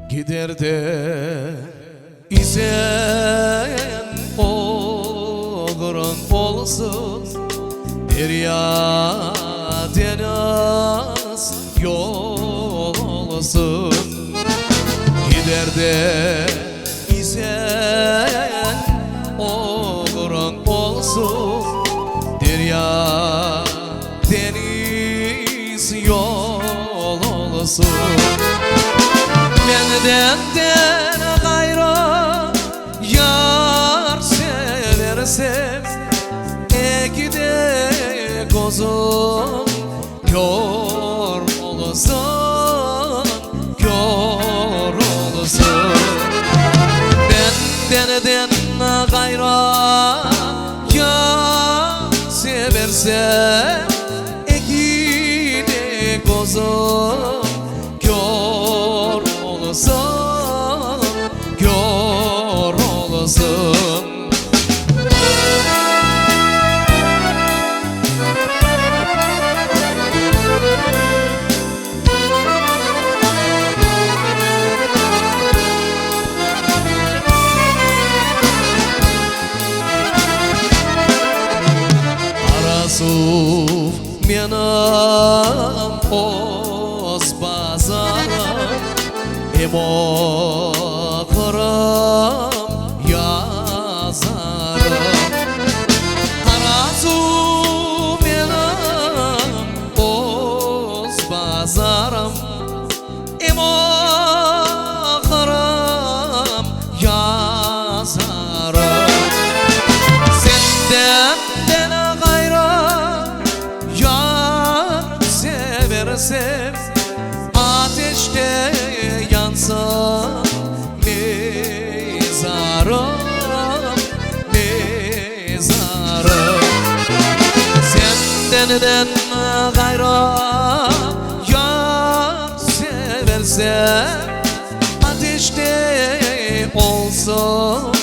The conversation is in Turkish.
Gider de isen oğrun olsun, derya deniz yol olsun. Gider de isen oğrun olsun, derya deniz yol olsun. Benden gayrı yar seversem, ekide gözüm kör olsun, kör olsun. Benden gayrı yar seversem, ekide gözüm kör olsun, kör olsun. Arasuf menem oz bazarım, emo kırım yazarım. Arasuf menem oz bazarım, emo kırım yazarım. Senden seversem, ateşte yansın mezarım, mezarım. Senden gayrı yar seversem, ateşte olsun